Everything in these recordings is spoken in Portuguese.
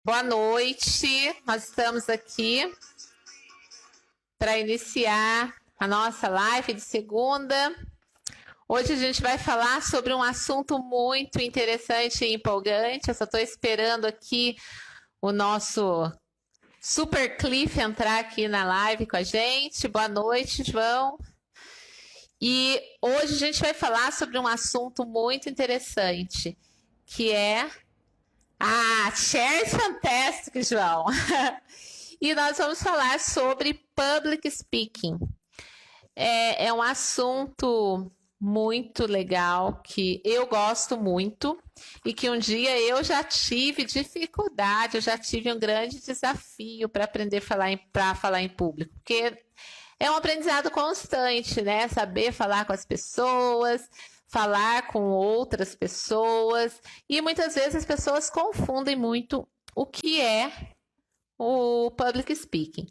Boa noite, nós estamos aqui para iniciar a nossa live de segunda. Hoje a gente vai falar sobre um assunto muito interessante e empolgante. Eu só estou esperando aqui o nosso Super Cliff entrar aqui na live com a gente. Boa noite, João. E hoje a gente vai falar sobre um assunto muito interessante, que é Share Fantastic, João. E nós vamos falar sobre public speaking. É um assunto muito legal, que eu gosto muito, e que um dia eu já tive dificuldade, eu já tive um grande desafio para aprender a falar em público, porque é um aprendizado constante, né? Saber falar com as pessoas, falar com outras pessoas, e muitas vezes as pessoas confundem muito o que é o public speaking.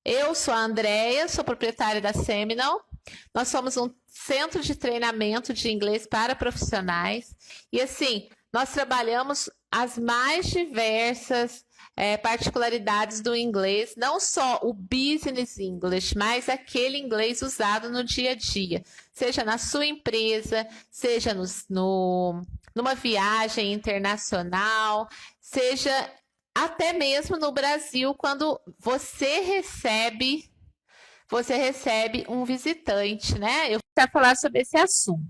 Eu sou a Andrea, sou proprietária da Seminole. Nós somos um centro de treinamento de inglês para profissionais. E assim, nós trabalhamos as mais diversas particularidades do inglês, não só o business English, mas aquele inglês usado no dia a dia, seja na sua empresa, seja numa viagem internacional, seja até mesmo no Brasil, quando você recebe um visitante, né? Eu quero falar sobre esse assunto.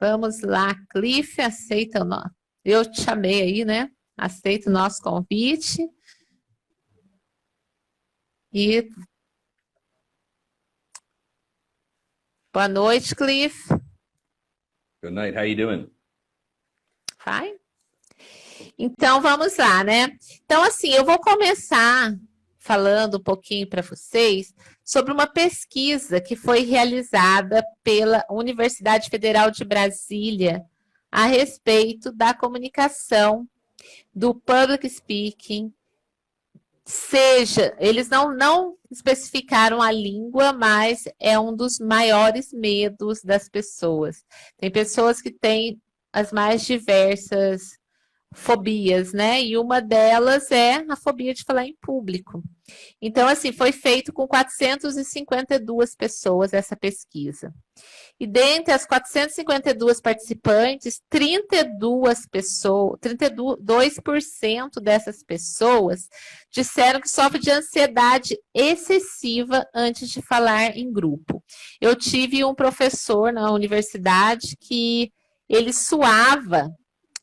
Vamos lá, Cliff, aceita o nosso. Eu te chamei aí, né? Aceita o nosso convite. E boa noite, Cliff. Good night. How you doing? Fine. Então vamos lá, né? Então assim, eu vou começar falando um pouquinho para vocês sobre uma pesquisa que foi realizada pela Universidade Federal de Brasília a respeito da comunicação, do public speaking, eles não especificaram a língua, mas é um dos maiores medos das pessoas. Tem pessoas que têm as mais diversas fobias, né? E uma delas é a fobia de falar em público. Então, assim, foi feito com 452 pessoas essa pesquisa. E dentre as 452 participantes, 32% dessas pessoas disseram que sofrem de ansiedade excessiva antes de falar em grupo. Eu tive um professor na universidade que ele suava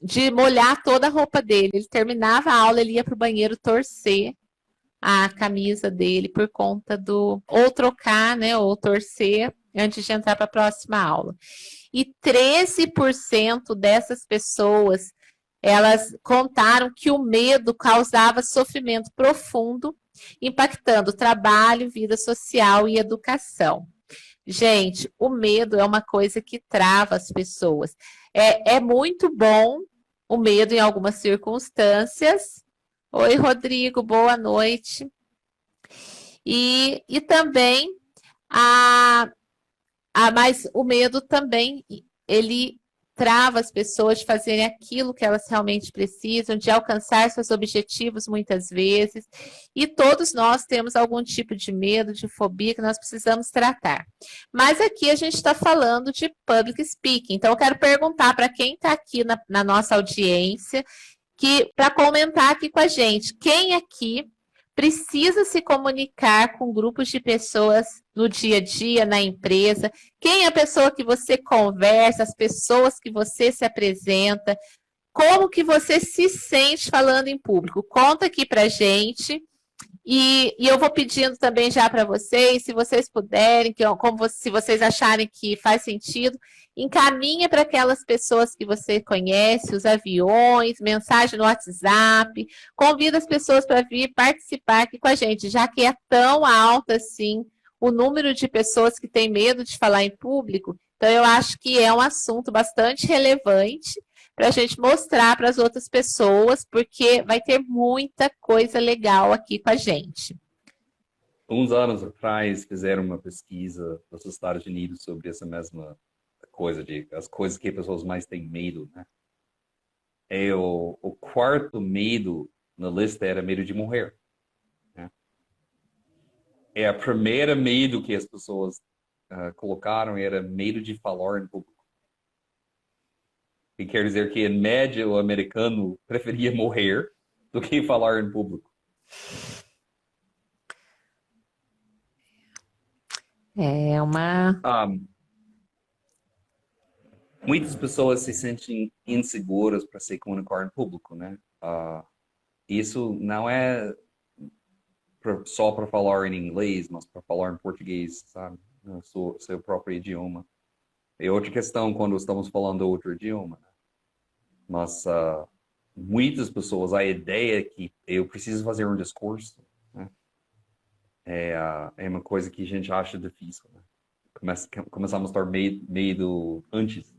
de molhar toda a roupa dele. Ele terminava a aula, ele ia para o banheiro torcer a camisa dele por conta ou trocar, né, ou torcer antes de entrar para a próxima aula. E 13% dessas pessoas, elas contaram que o medo causava sofrimento profundo, impactando trabalho, vida social e educação. Gente, o medo é uma coisa que trava as pessoas. É muito bom o medo em algumas circunstâncias. Oi, Rodrigo, boa noite. E também, mas o medo também, ele trava as pessoas de fazerem aquilo que elas realmente precisam, de alcançar seus objetivos muitas vezes. E todos nós temos algum tipo de medo, de fobia que nós precisamos tratar. Mas aqui a gente está falando de public speaking. Então, eu quero perguntar para quem está aqui na nossa audiência, para comentar aqui com a gente, quem aqui precisa se comunicar com grupos de pessoas no dia a dia, na empresa? Quem é a pessoa que você conversa, as pessoas que você se apresenta? Como que você se sente falando em público? Conta aqui pra gente. E eu vou pedindo também já para vocês, se vocês puderem, se vocês acharem que faz sentido, encaminha para aquelas pessoas que você conhece, os aviões, mensagem no WhatsApp, convida as pessoas para vir participar aqui com a gente, já que é tão alto assim o número de pessoas que têm medo de falar em público. Então, eu acho que é um assunto bastante relevante para a gente mostrar para as outras pessoas, porque vai ter muita coisa legal aqui com a gente. Uns anos atrás fizeram uma pesquisa nos Estados Unidos sobre essa mesma coisa, as coisas que as pessoas mais têm medo, né? o quarto medo na lista era medo de morrer, né? É a primeira medo que as pessoas colocaram era medo de falar em público. Que quer dizer que, em média, o americano preferia morrer do que falar em público. É uma. Muitas pessoas se sentem inseguras para se comunicar em público, né? Isso não é só para falar em inglês, mas para falar em português, sabe? No seu próprio idioma. É outra questão quando estamos falando outro idioma, né? Mas muitas pessoas, a ideia é que eu preciso fazer um discurso, né? É uma coisa que a gente acha difícil, né? Começamos a ter medo antes,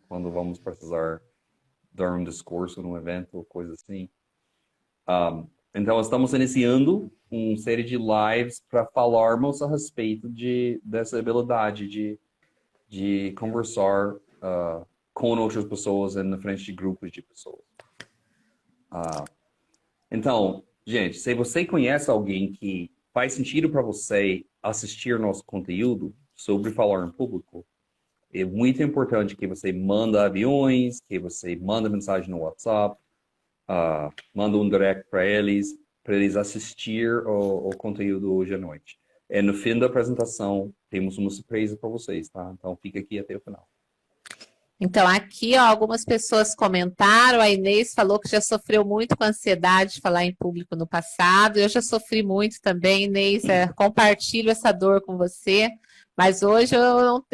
quando vamos precisar dar um discurso num evento ou coisa assim. Então, estamos iniciando uma série de lives para falarmos a respeito dessa habilidade de conversar com outras pessoas na frente de grupos de pessoas. Então, gente, se você conhece alguém que faz sentido para você assistir nosso conteúdo sobre falar em público, é muito importante que você manda aviões, que você manda mensagem no WhatsApp, manda um direct para eles assistir o conteúdo hoje à noite. E no fim da apresentação, temos uma surpresa para vocês, tá? Então, fica aqui até o final. Então, aqui, ó, algumas pessoas comentaram, a Inês falou que já sofreu muito com ansiedade de falar em público no passado, eu já sofri muito também, Inês, compartilho essa dor com você, mas hoje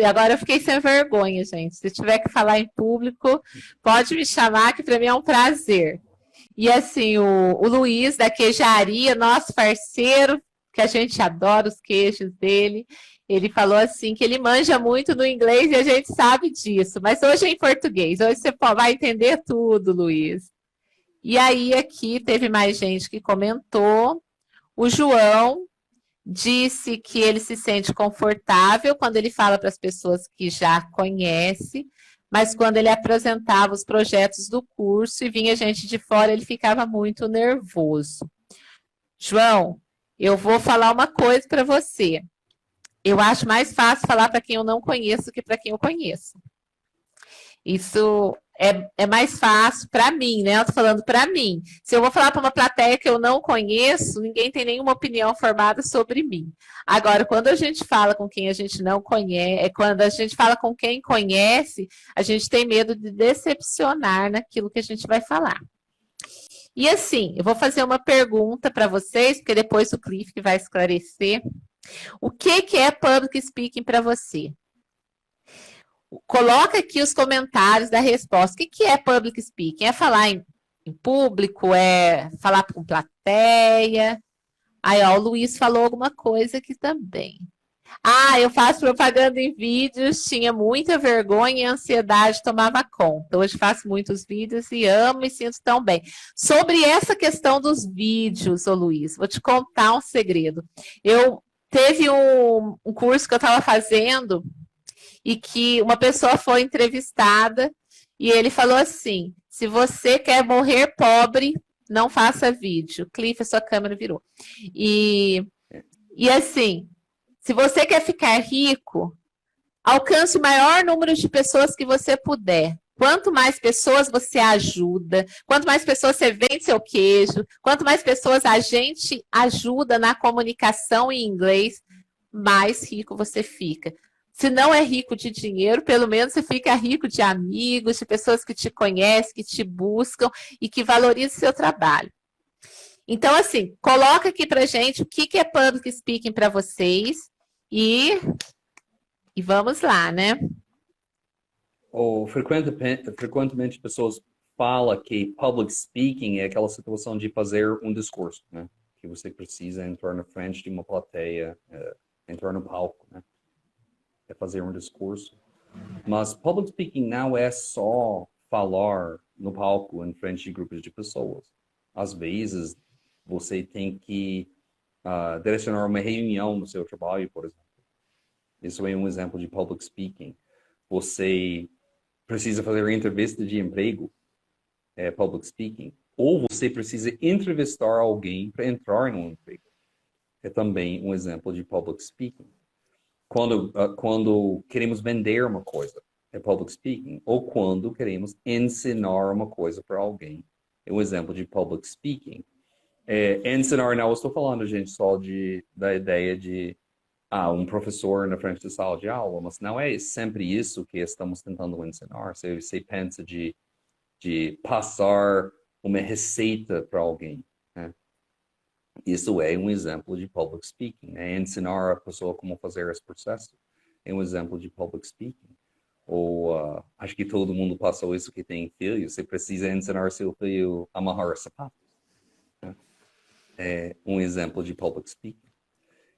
agora eu fiquei sem vergonha, gente, se tiver que falar em público, pode me chamar, que para mim é um prazer. E assim, o Luiz da Queijaria, nosso parceiro, que a gente adora os queijos dele, ele falou assim que ele manja muito no inglês e a gente sabe disso, mas hoje é em português, hoje você vai entender tudo, Luiz. E aí aqui teve mais gente que comentou. O João disse que ele se sente confortável quando ele fala para as pessoas que já conhece, mas quando ele apresentava os projetos do curso e vinha gente de fora, ele ficava muito nervoso. João, eu vou falar uma coisa para você. Eu acho mais fácil falar para quem eu não conheço que para quem eu conheço. Isso é mais fácil para mim, né? Eu tô falando para mim. Se eu vou falar para uma plateia que eu não conheço, ninguém tem nenhuma opinião formada sobre mim. Agora, quando a gente fala com quem a gente não conhece, quando a gente fala com quem conhece, a gente tem medo de decepcionar naquilo que a gente vai falar. E assim, eu vou fazer uma pergunta para vocês, porque depois o Cliff que vai esclarecer. O que é public speaking para você? Coloca aqui os comentários da resposta. O que é public speaking? É falar em público? É falar com plateia? Aí, ó, o Luiz falou alguma coisa aqui também. Eu faço propaganda em vídeos, tinha muita vergonha e ansiedade tomava conta. Hoje faço muitos vídeos e amo e sinto tão bem. Sobre essa questão dos vídeos, ô Luiz, vou te contar um segredo. Teve um curso que eu estava fazendo e que uma pessoa foi entrevistada e ele falou assim, se você quer morrer pobre, não faça vídeo. Cliff, a sua câmera virou. E assim, se você quer ficar rico, alcance o maior número de pessoas que você puder. Quanto mais pessoas você ajuda, quanto mais pessoas você vende seu queijo, quanto mais pessoas a gente ajuda na comunicação em inglês, mais rico você fica. Se não é rico de dinheiro, pelo menos você fica rico de amigos, de pessoas que te conhecem, que te buscam e que valorizam o seu trabalho. Então, assim, coloca aqui pra gente o que é public speaking para vocês e vamos lá, né? Frequentemente pessoas falam que public speaking é aquela situação de fazer um discurso, né? Que você precisa entrar na frente de uma plateia, entrar no palco, né? É fazer um discurso. Mas public speaking não é só falar no palco em frente de grupos de pessoas. Às vezes, você tem que direcionar uma reunião no seu trabalho, por exemplo. Isso é um exemplo de public speaking. Você precisa fazer entrevista de emprego. public speaking, ou você precisa entrevistar alguém para entrar num emprego. É também um exemplo de public speaking. Quando queremos vender uma coisa, é public speaking. Ou quando queremos ensinar uma coisa para alguém, é um exemplo de public speaking. Ensinar, não, eu estou falando, gente, só da ideia de um professor na frente da sala de aula, mas não é sempre isso que estamos tentando ensinar. Você pensa de passar uma receita para alguém, né? Isso é um exemplo de public speaking, né? Ensinar a pessoa como fazer esse processo é um exemplo de public speaking. Ou acho que todo mundo passou isso que tem filho. Você precisa ensinar seu filho a amarrar sapatos, né? É um exemplo de public speaking.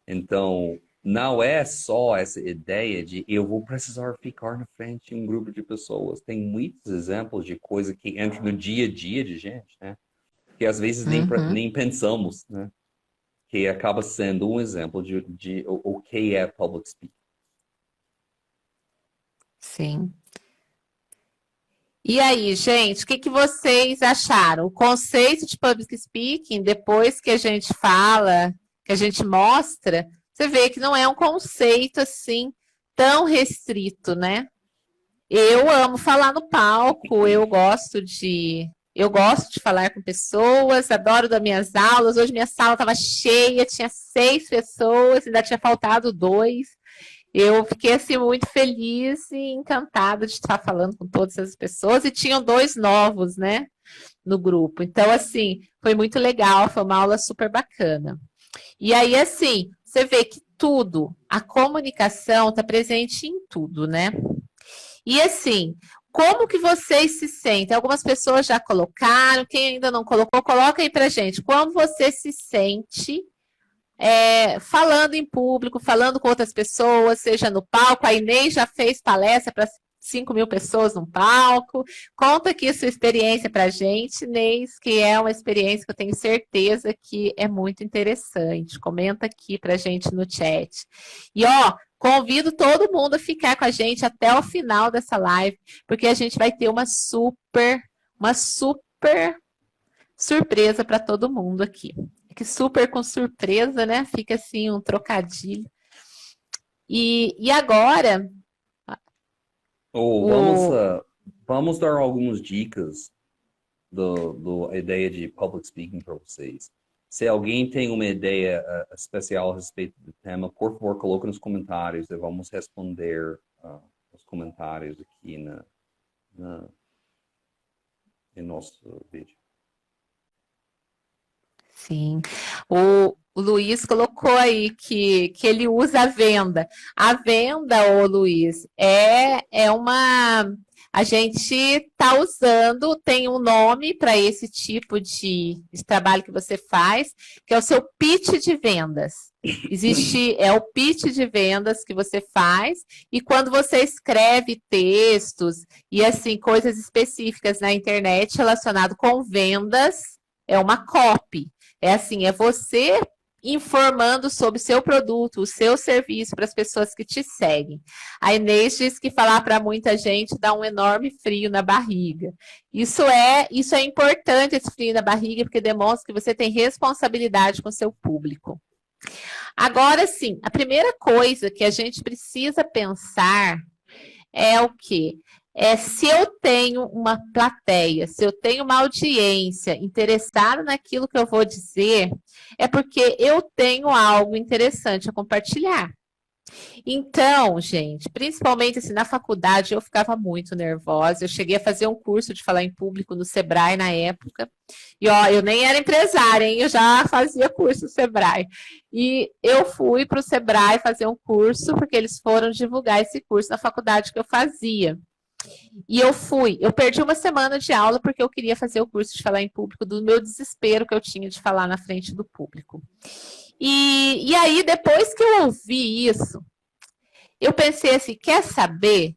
Então, não é só essa ideia de eu vou precisar ficar na frente de um grupo de pessoas. Tem muitos exemplos de coisa que entra no dia a dia de gente, né? Que às vezes nem pensamos, né? Que acaba sendo um exemplo de o que é public speaking. Sim. E aí, gente, o que vocês acharam? O conceito de public speaking, depois que a gente fala, que a gente mostra, você vê que não é um conceito assim tão restrito, né? Eu amo falar no palco, eu gosto de falar com pessoas, adoro das minhas aulas. Hoje minha sala estava cheia, tinha 6 pessoas, ainda tinha faltado 2. Eu fiquei assim muito feliz e encantada de estar falando com todas essas pessoas, e tinham 2 novos, né, no grupo. Então, assim, foi muito legal, foi uma aula super bacana. E aí, assim, você vê que tudo, a comunicação está presente em tudo, né? E assim, como que vocês se sentem? Algumas pessoas já colocaram, quem ainda não colocou, coloca aí pra gente. Como você se sente falando em público, falando com outras pessoas, seja no palco? A Inês já fez palestra para 5.000 pessoas no palco. Conta aqui a sua experiência pra gente, Inês, que é uma experiência que eu tenho certeza que é muito interessante. Comenta aqui pra gente no chat. E ó, convido todo mundo a ficar com a gente até o final dessa live, porque a gente vai ter uma super surpresa para todo mundo aqui. Que super com surpresa, né? Fica assim um trocadilho. E agora... Vamos dar algumas dicas da ideia de public speaking para vocês. Se alguém tem uma ideia especial a respeito do tema, por favor, coloque nos comentários e vamos responder os comentários aqui em nosso vídeo. Sim, o Luiz colocou aí que ele usa a venda. A venda, ô Luiz, é uma... A gente está usando, tem um nome para esse tipo de trabalho que você faz, que é o seu pitch de vendas. É o pitch de vendas que você faz, e quando você escreve textos e assim, coisas específicas na internet relacionado com vendas, é uma copy. É assim, é você informando sobre o seu produto, o seu serviço para as pessoas que te seguem. A Inês diz que falar para muita gente dá um enorme frio na barriga. Isso é importante, esse frio na barriga, porque demonstra que você tem responsabilidade com o seu público. Agora, sim, a primeira coisa que a gente precisa pensar é o quê? Se eu tenho uma plateia, se eu tenho uma audiência interessada naquilo que eu vou dizer, é porque eu tenho algo interessante a compartilhar. Então, gente, principalmente assim, na faculdade, eu ficava muito nervosa. Eu cheguei a fazer um curso de falar em público no Sebrae na época. E, ó, eu nem era empresária, hein? Eu já fazia curso no Sebrae. E eu fui para o Sebrae fazer um curso, porque eles foram divulgar esse curso na faculdade que eu fazia. E eu perdi uma semana de aula porque eu queria fazer o curso de falar em público, do meu desespero que eu tinha de falar na frente do público. E aí, depois que eu ouvi isso, eu pensei assim, quer saber?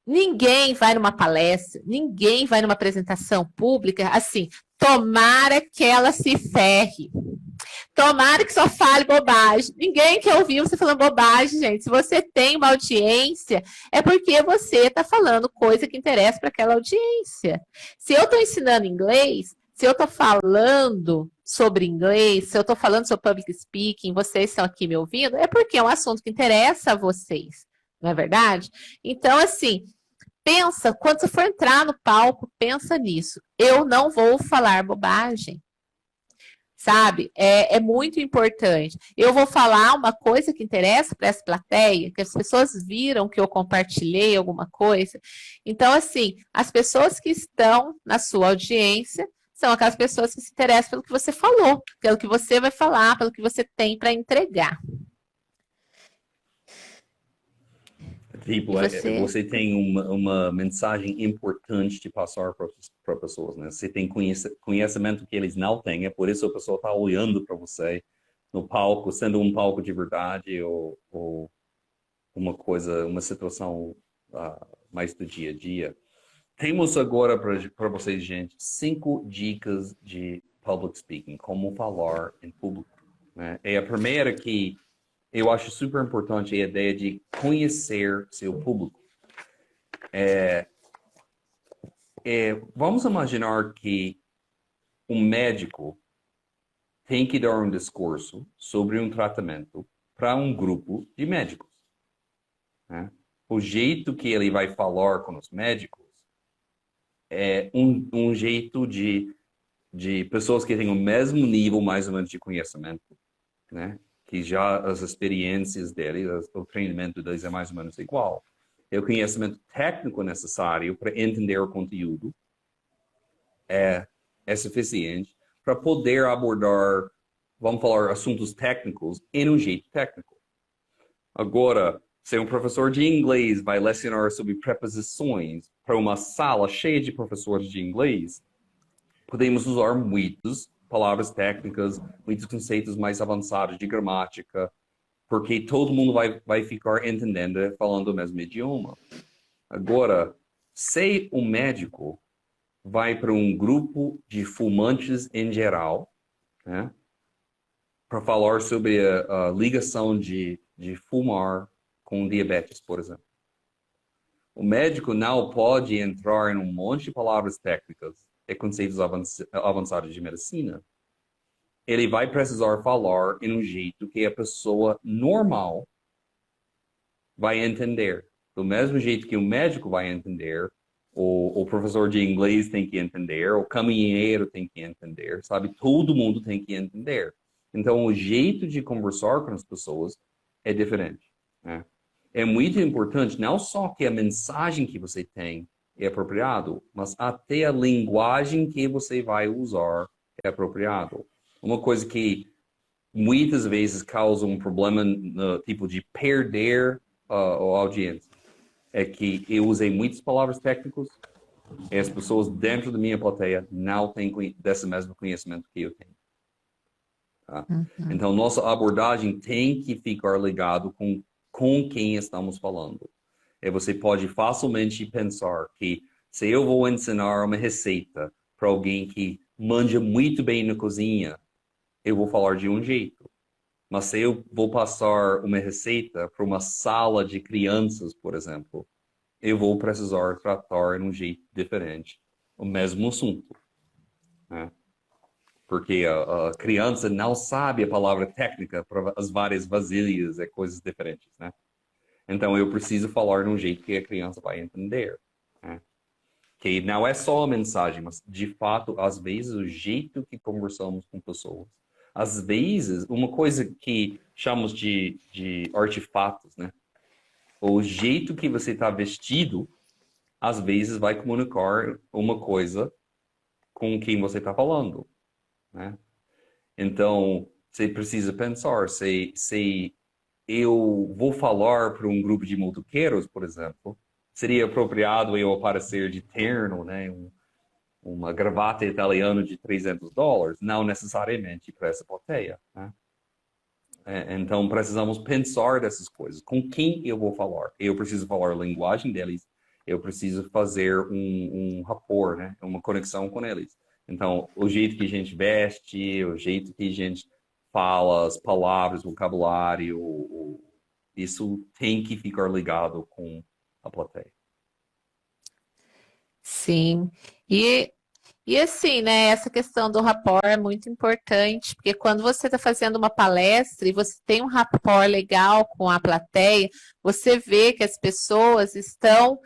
Ninguém vai numa palestra, ninguém vai numa apresentação pública, assim, tomara que ela se ferre. Tomara que só fale bobagem. Ninguém quer ouvir você falando bobagem, gente. Se você tem uma audiência, é porque você está falando coisa que interessa para aquela audiência. Se eu estou ensinando inglês, se eu estou falando sobre inglês, se eu estou falando sobre public speaking, vocês estão aqui me ouvindo, é porque é um assunto que interessa a vocês, não é verdade? Então, assim, pensa, quando você for entrar no palco, pensa nisso. Eu não vou falar bobagem. Sabe? É muito importante. Eu vou falar uma coisa que interessa para essa plateia, que as pessoas viram que eu compartilhei alguma coisa. Então, assim, as pessoas que estão na sua audiência são aquelas pessoas que se interessam pelo que você falou, pelo que você vai falar, pelo que você tem para entregar. Tipo, você tem uma mensagem importante de passar para pessoas, né? Você tem conhecimento que eles não têm, é por isso a pessoa está olhando para você no palco, sendo um palco de verdade ou uma coisa, uma situação mais do dia a dia. Temos agora para vocês, gente, 5 dicas de public speaking, como falar em público, né? É a primeira que eu acho super importante a ideia de conhecer seu público. Vamos imaginar que um médico tem que dar um discurso sobre um tratamento para um grupo de médicos, né? O jeito que ele vai falar com os médicos é um jeito de pessoas que têm o mesmo nível, mais ou menos, de conhecimento, né? Que já as experiências deles, o treinamento deles é mais ou menos igual. E o conhecimento técnico necessário para entender o conteúdo é suficiente para poder abordar, vamos falar, assuntos técnicos em um jeito técnico. Agora, se um professor de inglês vai lecionar sobre preposições para uma sala cheia de professores de inglês, podemos usar muitas palavras técnicas, muitos conceitos mais avançados de gramática, porque todo mundo vai ficar entendendo e falando o mesmo idioma. Agora, se um médico vai para um grupo de fumantes em geral, né, para falar sobre a ligação de fumar com diabetes, por exemplo. O médico não pode entrar em um monte de palavras técnicas e conceitos avançados de medicina. Ele vai precisar falar em um jeito que a pessoa normal vai entender. Do mesmo jeito que o médico vai entender, o professor de inglês tem que entender, o caminheiro tem que entender, sabe? Todo mundo tem que entender. Então, o jeito de conversar com as pessoas é diferente, né? É muito importante não só que a mensagem que você tem é apropriado, mas até a linguagem que você vai usar é apropriado. Uma coisa que muitas vezes causa um problema no tipo de perder a audiência é que eu usei muitas palavras técnicas e as pessoas dentro da minha plateia não têm desse mesmo conhecimento que eu tenho. Tá? Então, nossa abordagem tem que ficar ligado com quem estamos falando. E você pode facilmente pensar que se eu vou ensinar uma receita para alguém que manja muito bem na cozinha, eu vou falar de um jeito. Mas se eu vou passar uma receita para uma sala de crianças, por exemplo, eu vou precisar tratar de um jeito diferente o mesmo assunto, né? Porque a criança não sabe a palavra técnica para as várias vasilhas e coisas diferentes, né? Então, eu preciso falar de um jeito que a criança vai entender, né? Que não é só a mensagem, mas, de fato, às vezes, o jeito que conversamos com pessoas. Às vezes, uma coisa que chamamos de artefatos, né? O jeito que você está vestido, às vezes, vai comunicar uma coisa com quem você está falando, né? Então, você precisa pensar, se eu vou falar para um grupo de motoqueiros, por exemplo, seria apropriado eu aparecer de terno, né? Uma gravata italiana de $300? Não necessariamente para essa plateia, né? Então, precisamos pensar dessas coisas. Com quem eu vou falar? Eu preciso falar a linguagem deles, eu preciso fazer um rapport, né? Uma conexão com eles. Então, o jeito que a gente veste, o jeito que a gente falas, palavras, vocabulário, isso tem que ficar ligado com a plateia. Sim. E, e assim, né, essa questão do rapport é muito importante, porque quando você está fazendo uma palestra e você tem um rapport legal com a plateia, você vê que as pessoas estão,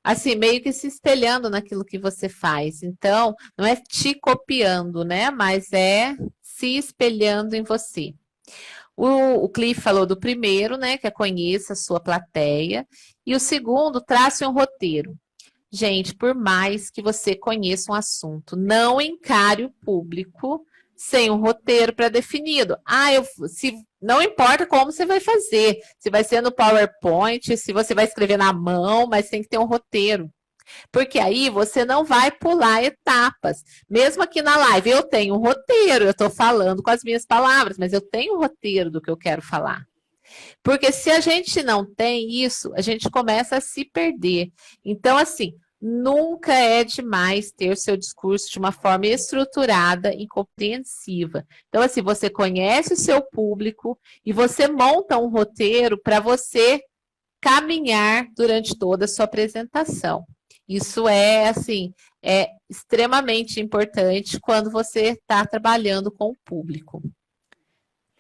assim, meio que se espelhando naquilo que você faz. Então, não é te copiando, né, mas é se espelhando em você. O Cliff falou do primeiro, né, que é conheça a sua plateia, e o segundo, trace um roteiro. Gente, por mais que você conheça um assunto, não encare o público sem um roteiro pré-definido. Não importa como você vai fazer, se vai ser no PowerPoint, se você vai escrever na mão, mas tem que ter um roteiro. Porque aí você não vai pular etapas. Mesmo aqui na live, eu tenho um roteiro, eu estou falando com as minhas palavras, mas eu tenho um roteiro do que eu quero falar. Porque se a gente não tem isso, a gente começa a se perder. Então, assim, nunca é demais ter seu discurso de uma forma estruturada e compreensiva. Então, assim, você conhece o seu público e você monta um roteiro para você caminhar durante toda a sua apresentação. Isso é, assim, é extremamente importante quando você está trabalhando com o público.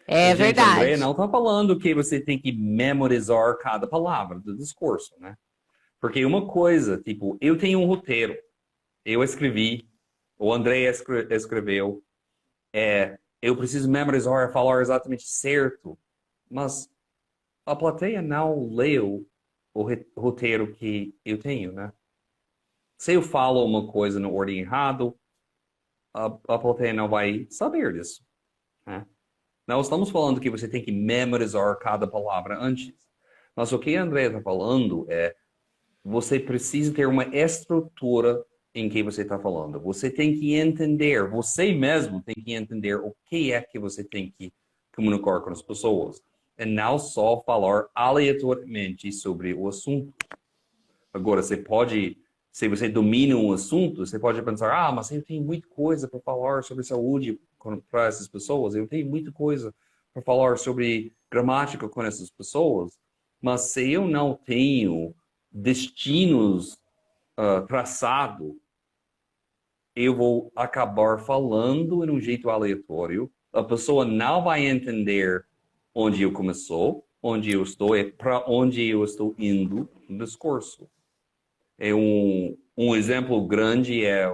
É Gente, a Andrea verdade. não está falando que você tem que memorizar cada palavra do discurso, né? Porque uma coisa, tipo, eu tenho um roteiro, eu escrevi, o André escreveu, eu preciso memorizar, falar exatamente certo, mas a plateia não leu o roteiro que eu tenho, né? Se eu falo uma coisa na ordem errado, a plateia não vai saber disso, né? Não estamos falando que você tem que memorizar cada palavra antes. Mas o que a Andrea está falando é você precisa ter uma estrutura em que você está falando. Você tem que entender, você mesmo tem que entender o que é que você tem que comunicar com as pessoas. E não só falar aleatoriamente sobre o assunto. Agora, se você domina um assunto, você pode pensar, mas eu tenho muita coisa para falar sobre saúde para essas pessoas, eu tenho muita coisa para falar sobre gramática com essas pessoas, mas se eu não tenho destinos traçados, eu vou acabar falando de um jeito aleatório, a pessoa não vai entender onde eu começou, onde eu estou e para onde eu estou indo no discurso. Um exemplo grande é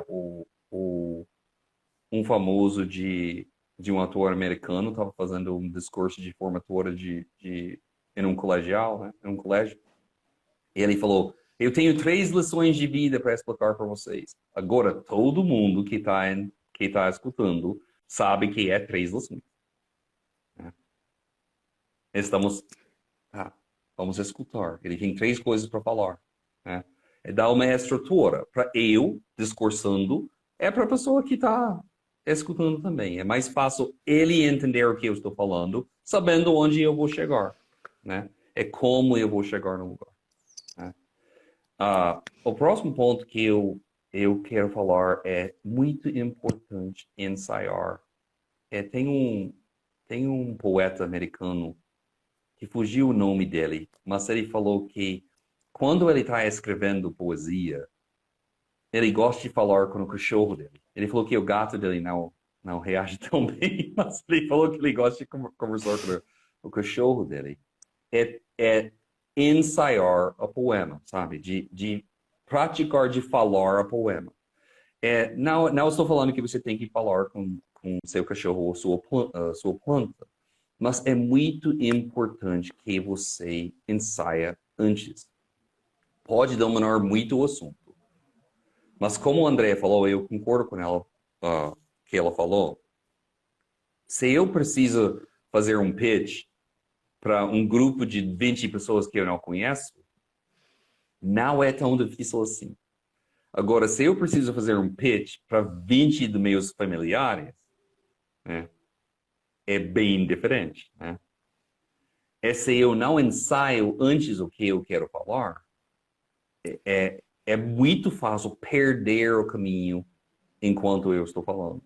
um famoso de um ator americano estava fazendo um discurso de formatura em um colegial, né? Em um colégio. E ele falou, eu tenho 3 lições de vida para explicar para vocês. Agora, todo mundo que tá escutando sabe que é 3 lições. Né? Estamos, vamos escutar. Ele tem 3 coisas para falar. Né? É dar uma estrutura para eu discursando, é para a pessoa que está escutando também. É mais fácil ele entender o que eu estou falando, sabendo onde eu vou chegar, né? É como eu vou chegar no lugar. Né? O próximo ponto que eu quero falar é muito importante ensaiar. Tem um poeta americano que fugiu o nome dele, mas ele falou que quando ele está escrevendo poesia, ele gosta de falar com o cachorro dele. Ele falou que o gato dele não reage tão bem, mas ele falou que ele gosta de conversar com o cachorro dele. É ensaiar o poema, sabe? De praticar de falar o poema. Não estou falando que você tem que falar com seu cachorro ou sua planta, mas é muito importante que você ensaia antes. Pode dominar muito o assunto. Mas como a Andrea falou, eu concordo com ela, que ela falou. Se eu preciso fazer um pitch para um grupo de 20 pessoas que eu não conheço, não é tão difícil assim. Agora, se eu preciso fazer um pitch para 20 dos meus familiares, né, é bem diferente. Né? Se eu não ensaio antes o que eu quero falar, é muito fácil perder o caminho enquanto eu estou falando.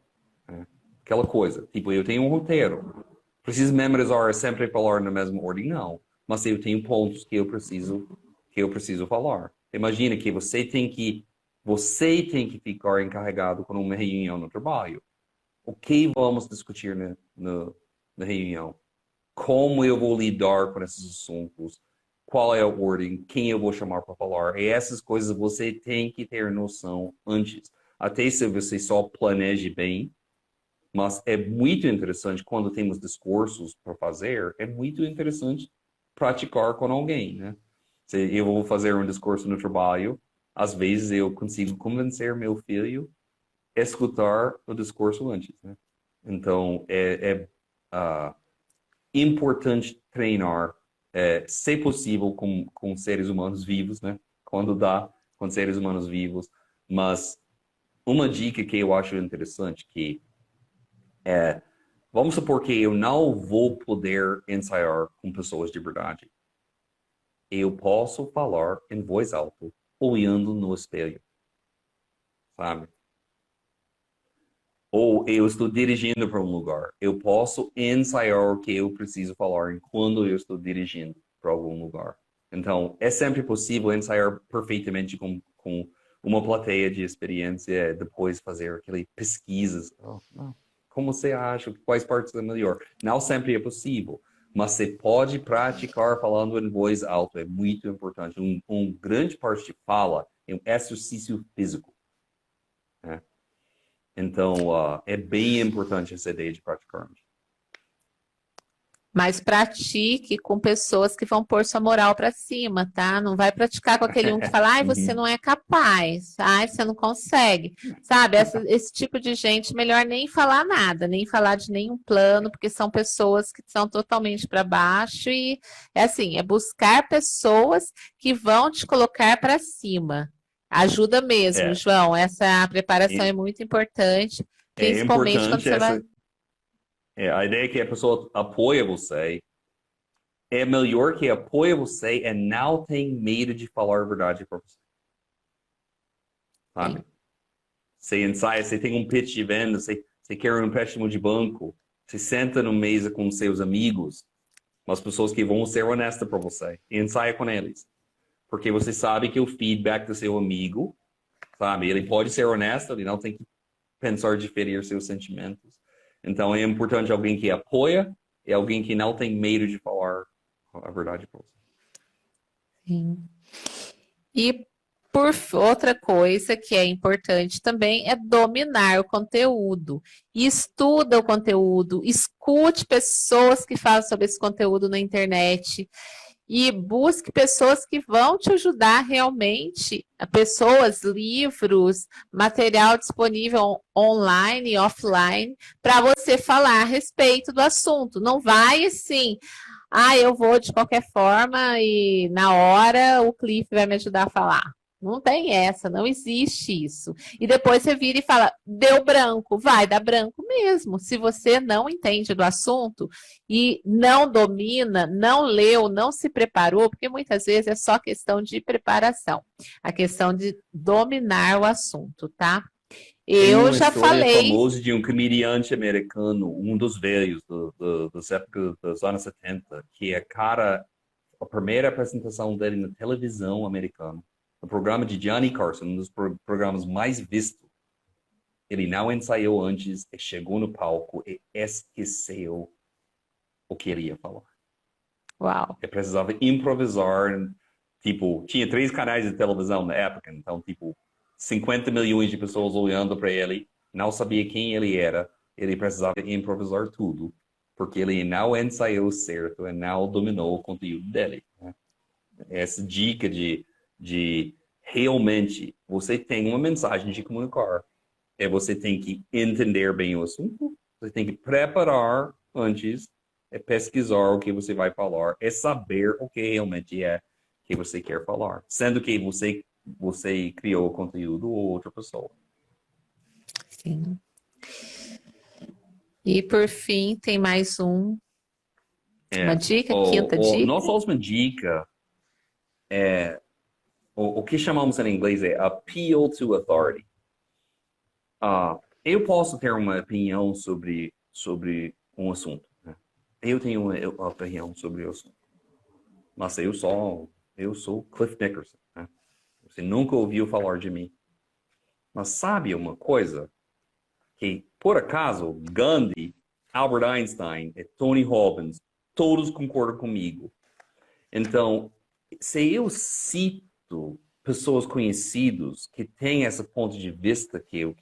Né? Aquela coisa, tipo, eu tenho um roteiro. Preciso memorizar sempre falar na mesma ordem? Não. Mas eu tenho pontos que eu preciso falar. Imagina que você tem que ficar encarregado com uma reunião no trabalho. O que vamos discutir na reunião? Como eu vou lidar com esses assuntos? Qual é a ordem? Quem eu vou chamar para falar? E essas coisas você tem que ter noção antes. Até se você só planeje bem. Mas é muito interessante quando temos discursos para fazer, é muito interessante praticar com alguém, né? Se eu vou fazer um discurso no trabalho, às vezes eu consigo convencer meu filho a escutar o discurso antes, né? Então, importante treinar, se possível, com seres humanos vivos, né? Quando dá, com seres humanos vivos. Mas uma dica que eu acho interessante que vamos supor que eu não vou poder ensaiar com pessoas de verdade. Eu posso falar em voz alta, olhando no espelho, sabe? Ou eu estou dirigindo para um lugar. Eu posso ensaiar o que eu preciso falar quando eu estou dirigindo para algum lugar. Então, é sempre possível ensaiar perfeitamente com uma plateia de experiência, depois fazer aquelas pesquisas. Como você acha? Quais partes é melhor? Não sempre é possível, mas você pode praticar falando em voz alta. É muito importante. Grande parte de fala é um exercício físico, né? Então, é bem importante essa ideia de praticarmos. Mas pratique com pessoas que vão pôr sua moral para cima, tá? Não vai praticar com aquele um que fala, ai, você não é capaz, ai, você não consegue. Sabe, esse tipo de gente, melhor nem falar nada, nem falar de nenhum plano, porque são pessoas que são totalmente para baixo e é assim, é buscar pessoas que vão te colocar para cima. Ajuda mesmo, João. Essa preparação é muito importante, principalmente quando você vai... A ideia é que a pessoa apoia você. É melhor que apoia você e não tem medo de falar a verdade para você. Sabe? Você ensaia, você tem um pitch de venda, você quer um empréstimo de banco, você senta numa mesa com seus amigos, umas pessoas que vão ser honestas para você, e ensaia com eles. Porque você sabe que o feedback do seu amigo, sabe? Ele pode ser honesto, ele não tem que pensar de ferir seus sentimentos. Então, é importante alguém que apoia e alguém que não tem medo de falar a verdade para você. Sim. E por outra coisa que é importante também é dominar o conteúdo. Estuda o conteúdo, escute pessoas que falam sobre esse conteúdo na internet e busque pessoas que vão te ajudar realmente, pessoas, livros, material disponível online e offline, para você falar a respeito do assunto. Não vai assim, eu vou de qualquer forma e na hora o Cliff vai me ajudar a falar. Não tem essa, não existe isso. E depois você vira e fala, deu branco, vai dar branco mesmo. Se você não entende do assunto e não domina, não leu, não se preparou, porque muitas vezes é só questão de preparação. A questão de dominar o assunto, tá? Eu já falei... Tem uma famosa de um comediante americano, um dos velhos das épocas dos anos 70, que é a primeira apresentação dele na televisão americana. O programa de Johnny Carson, um dos programas mais vistos. Ele não ensaiou antes, e chegou no palco e esqueceu o que ele ia falar. Uau! Ele precisava improvisar. Tipo, tinha 3 canais de televisão na época, então, tipo, 50 milhões de pessoas olhando para ele, não sabia quem ele era. Ele precisava improvisar tudo, porque ele não ensaiou certo e não dominou o conteúdo dele, né? Essa dica de realmente você tem uma mensagem de comunicar. E você tem que entender bem o assunto, você tem que preparar antes, pesquisar o que você vai falar, e saber o que realmente é que você quer falar. Sendo que você criou o conteúdo ou outra pessoa. Sim. E por fim, tem mais uma dica, quinta dica. Nossa última dica é o que chamamos em inglês é appeal to authority. Eu posso ter uma opinião sobre um assunto, né? eu tenho uma opinião sobre isso. Mas eu sou Cliff Dickerson, né? Você nunca ouviu falar de mim. Mas sabe uma coisa? Que, por acaso, Gandhi, Albert Einstein e Tony Robbins, todos concordam comigo. Então, se eu cito pessoas conhecidas que têm esse ponto de vista que eu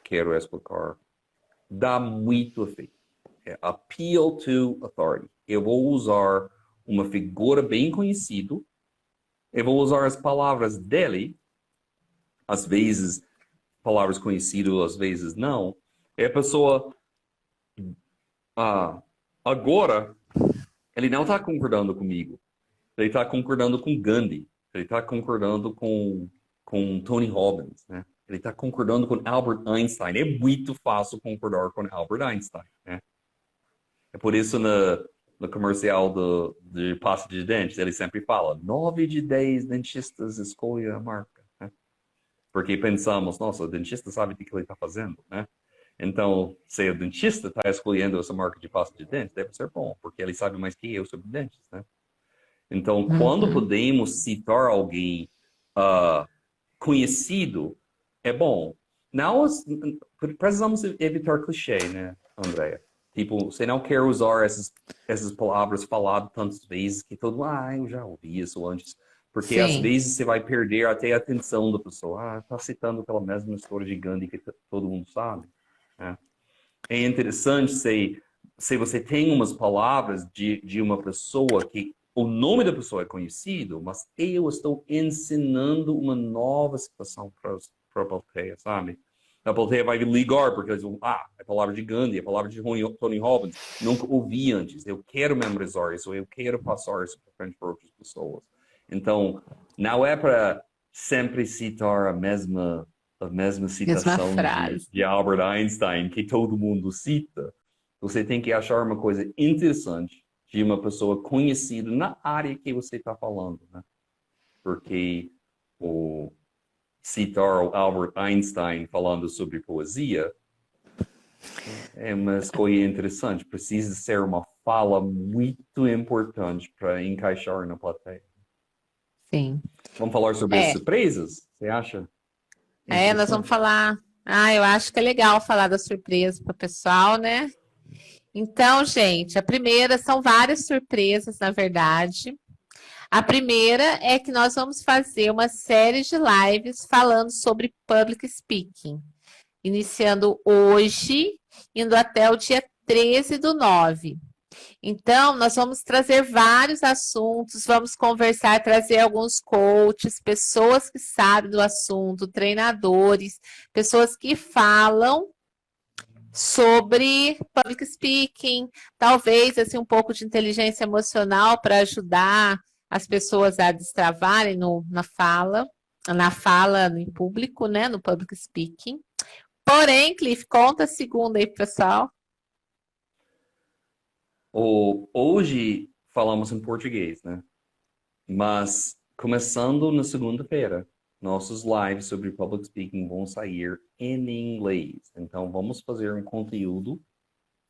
quero explicar, dá muito efeito. É appeal to authority. Eu vou usar uma figura bem conhecida, eu vou usar as palavras dele, às vezes palavras conhecidas, às vezes não. E a pessoa, agora, ele não está concordando comigo. Ele está concordando com Gandhi. Ele está concordando com Tony Robbins, né? Ele está concordando com Albert Einstein. É muito fácil concordar com Albert Einstein, né? É por isso no comercial de pasta de dentes, ele sempre fala 9 de 10 dentistas escolhem a marca, né? Porque pensamos, nossa, o dentista sabe o que ele está fazendo, né? Então, se o dentista está escolhendo essa marca de pasta de dentes, deve ser bom, porque ele sabe mais que eu sobre dentes, né? Então, quando podemos citar alguém conhecido, é bom. Nós precisamos evitar clichê, né, Andréia? Tipo, você não quer usar essas palavras faladas tantas vezes que todo mundo, eu já ouvi isso antes. Porque às vezes você vai perder até a atenção da pessoa. Tá citando aquela mesma história de Gandhi que todo mundo sabe, né? É interessante se você tem umas palavras de uma pessoa que o nome da pessoa é conhecido, mas eu estou ensinando uma nova situação para a plateia, sabe? A plateia vai ligar porque eles vão, é a palavra de Gandhi, é a palavra de Tony Robbins, nunca ouvi antes, eu quero memorizar isso, eu quero passar isso para frente para outras pessoas. Então, não é para sempre citar a mesma citação de Albert Einstein que todo mundo cita. Você tem que achar uma coisa interessante de uma pessoa conhecida na área que você está falando, né? Porque citar o Albert Einstein falando sobre poesia é uma escolha interessante. Precisa ser uma fala muito importante para encaixar na plateia. Sim. Vamos falar sobre as surpresas? Você acha? Nós vamos falar. Eu acho que é legal falar da surpresa para o pessoal, né? Então, gente, a primeira são várias surpresas, na verdade. A primeira é que nós vamos fazer uma série de lives falando sobre public speaking, iniciando hoje, indo até o dia 13/9. Então, nós vamos trazer vários assuntos, vamos conversar, trazer alguns coaches, pessoas que sabem do assunto, treinadores, pessoas que falam sobre public speaking, talvez assim um pouco de inteligência emocional para ajudar as pessoas a destravarem na fala em público, né, no public speaking. Porém, Cliff, conta a segunda aí, pessoal. Hoje falamos em português, né? Mas começando na segunda-feira, nossos lives sobre public speaking vão sair em inglês. Então, vamos fazer um conteúdo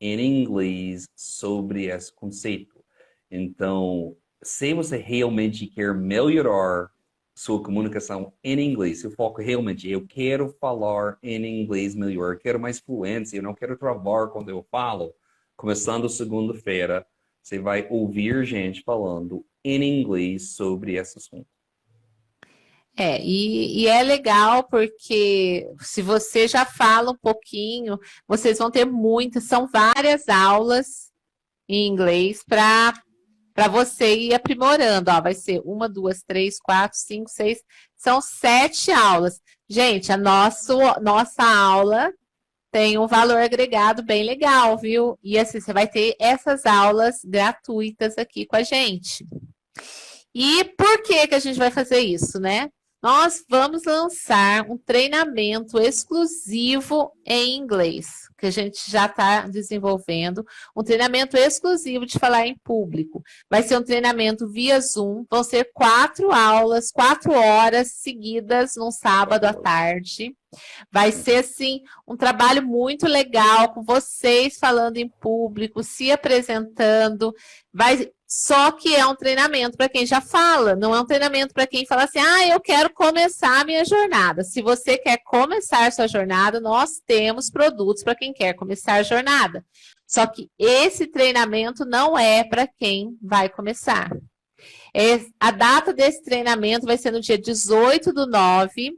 em inglês sobre esse conceito. Então, se você realmente quer melhorar sua comunicação em inglês, seu foco realmente, eu quero falar em inglês melhor, eu quero mais fluência, eu não quero travar quando eu falo, começando segunda-feira, você vai ouvir gente falando em inglês sobre esse assunto. E é legal porque se você já fala um pouquinho, vocês vão ter são várias aulas em inglês para você ir aprimorando. Vai ser 1, 2, 3, 4, 5, 6, são 7 aulas. Gente, a nossa aula tem um valor agregado bem legal, viu? E assim, você vai ter essas aulas gratuitas aqui com a gente. E por que a gente vai fazer isso, né? Nós vamos lançar um treinamento exclusivo em inglês, que a gente já está desenvolvendo, um treinamento exclusivo de falar em público. Vai ser um treinamento via Zoom, vão ser 4 aulas, 4 horas seguidas num sábado à tarde. Vai ser, assim, um trabalho muito legal, com vocês falando em público, se apresentando. Só que é um treinamento para quem já fala, não é um treinamento para quem fala assim, eu quero começar a minha jornada. Se você quer começar a sua jornada, nós temos produtos para quem quer começar a jornada. Só que esse treinamento não é para quem vai começar. A data desse treinamento vai ser no dia 18/9.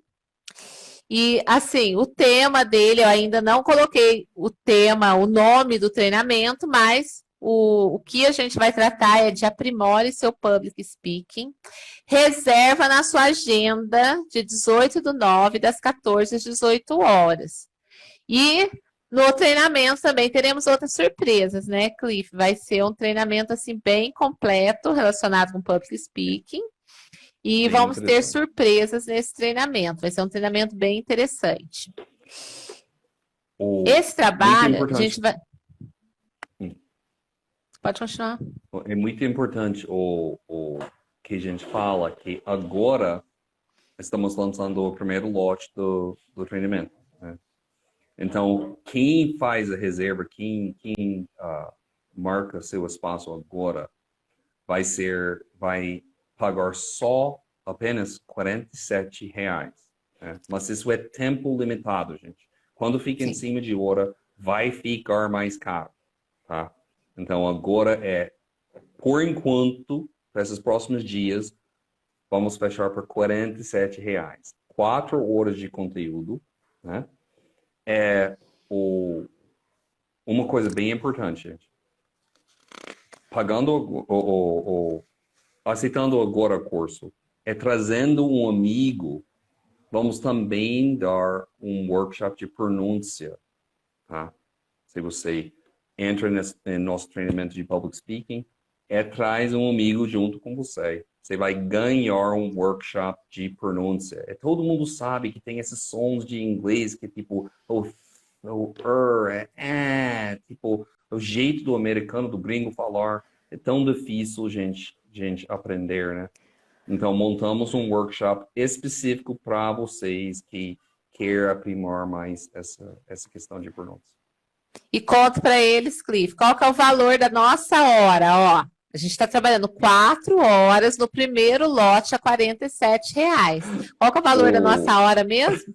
E, assim, o tema dele, eu ainda não coloquei o tema, o nome do treinamento, mas o que a gente vai tratar é de aprimore seu public speaking. Reserva na sua agenda de 18/9, das 14 às 18 horas. E no treinamento também teremos outras surpresas, né, Cliff? Vai ser um treinamento, assim, bem completo relacionado com public speaking. E Bem vamos ter interessante. surpresas nesse treinamento. Vai ser um treinamento bem interessante. O- Esse trabalho, a importante. gente vai... Hum. Pode continuar. É muito importante o que a gente fala, que agora estamos lançando o primeiro lote do treinamento, né? Então, quem faz a reserva, quem marca seu espaço agora, vai pagar só apenas R$ 47, né? Mas isso é tempo limitado, gente. Quando fica em cima de hora, vai ficar mais caro, tá? Então, agora por enquanto, para esses próximos dias, vamos fechar por R$ 47. 4 horas de conteúdo, né? Uma coisa bem importante, gente. Aceitando agora o curso, trazendo um amigo, vamos também dar um workshop de pronúncia, tá? Se você entra em nosso treinamento de public speaking, traz um amigo junto com você. Você vai ganhar um workshop de pronúncia. Todo mundo sabe que tem esses sons de inglês que tipo tipo o jeito do americano, do gringo falar. É tão difícil, gente aprender, né? Então, montamos um workshop específico para vocês que querem aprimorar mais essa questão de pronúncia. E conta para eles, Cliff, qual que é o valor da nossa hora, ó. A gente está trabalhando 4 horas no primeiro lote a R$ 47. Qual que é o valor da nossa hora mesmo?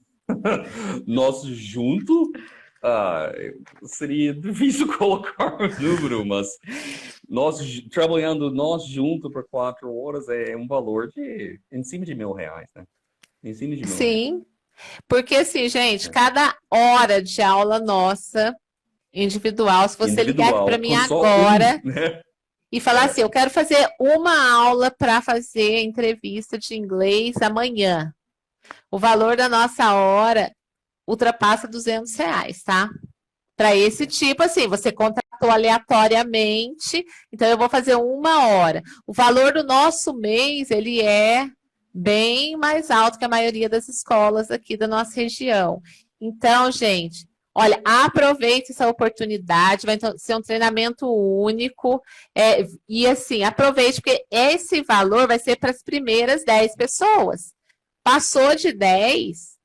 Nosso junto, seria difícil colocar o número, mas trabalhando nós junto por 4 horas é um valor em cima de R$ 1.000, né? Em cima de R$ 1.000. Sim, porque assim, gente, cada hora de aula nossa, individual, se você ligar aqui para mim agora né? e falar assim, eu quero fazer uma aula para fazer entrevista de inglês amanhã. O valor da nossa hora ultrapassa R$ 200, tá? Para esse tipo, assim, você contratou aleatoriamente, então eu vou fazer uma hora. O valor do nosso mês, ele é bem mais alto que a maioria das escolas aqui da nossa região. Então, gente, olha, aproveite essa oportunidade, vai ser um treinamento único, e assim, aproveite, porque esse valor vai ser para as primeiras 10 pessoas. Passou de 10,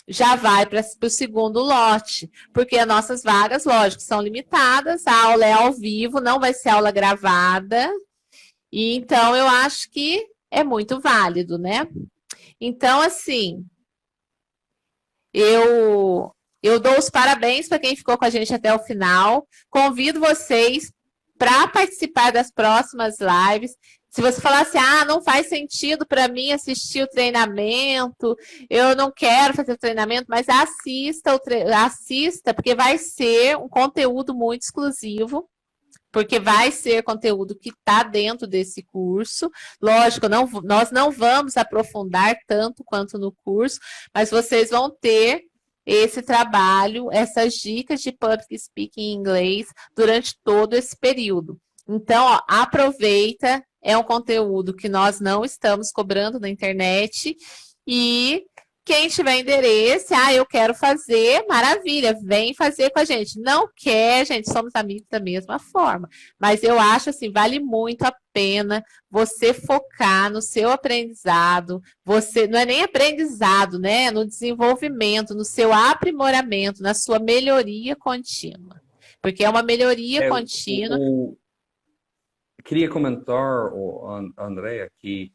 já vai para o segundo lote, porque as nossas vagas, lógico, são limitadas, a aula é ao vivo, não vai ser aula gravada, e então eu acho que é muito válido, né? Então, assim, eu dou os parabéns para quem ficou com a gente até o final, convido vocês para participar das próximas lives. Se você falar assim, não faz sentido para mim assistir o treinamento, eu não quero fazer o treinamento, mas assista, porque vai ser um conteúdo muito exclusivo, porque vai ser conteúdo que está dentro desse curso. Lógico, nós não vamos aprofundar tanto quanto no curso, mas vocês vão ter esse trabalho, essas dicas de public speaking em inglês durante todo esse período. Então, ó, aproveita, é um conteúdo que nós não estamos cobrando na internet E quem tiver interesse, eu quero fazer, maravilha, vem fazer com a gente. Não quer, gente, somos amigos da mesma forma. Mas eu acho assim, vale muito a pena você focar no seu aprendizado. Você não é nem aprendizado, né? No desenvolvimento, no seu aprimoramento, na sua melhoria contínua. Porque é uma melhoria É, contínua. queria comentar, Andréa, que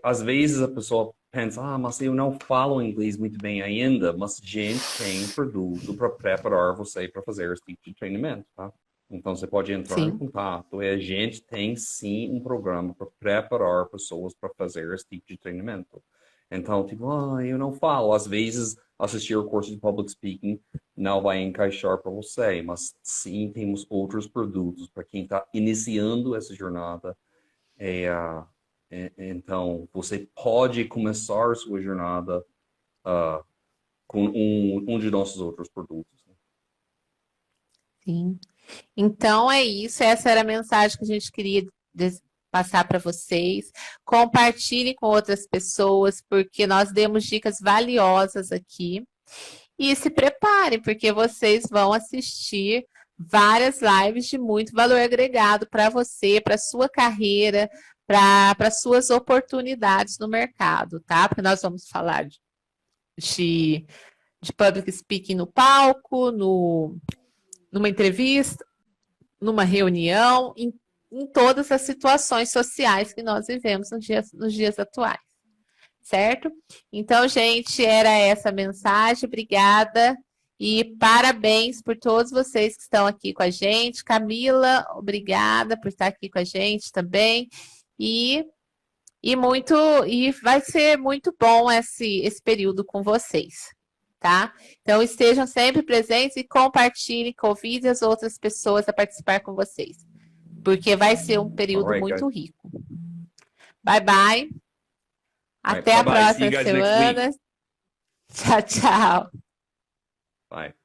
às vezes a pessoa pensa, mas eu não falo inglês muito bem ainda, mas a gente tem produto para preparar você para fazer esse tipo de treinamento, tá? Então você pode entrar em Sim. contato e a gente tem sim um programa para preparar pessoas para fazer esse tipo de treinamento. Então, tipo, eu não falo. Às vezes assistir o curso de Public Speaking não vai encaixar para você, mas sim temos outros produtos para quem está iniciando essa jornada. Então, você pode começar sua jornada com um de nossos outros produtos. Sim. Então é isso, essa era a mensagem que a gente queria passar para vocês. Compartilhe com outras pessoas, porque nós demos dicas valiosas aqui. E se preparem, porque vocês vão assistir várias lives de muito valor agregado para você, para sua carreira, para suas oportunidades no mercado, tá? Porque nós vamos falar de public speaking no palco, numa entrevista, numa reunião, em todas as situações sociais que nós vivemos nos dias atuais, certo? Então, gente, era essa a mensagem. Obrigada e parabéns por todos vocês que estão aqui com a gente. Camila, obrigada por estar aqui com a gente também. E vai ser muito bom esse período com vocês, tá? Então estejam sempre presentes e compartilhem, convidem as outras pessoas a participar com vocês, porque vai ser um período muito rico. Bye, bye. Até a próxima semana. Tchau, tchau. Bye.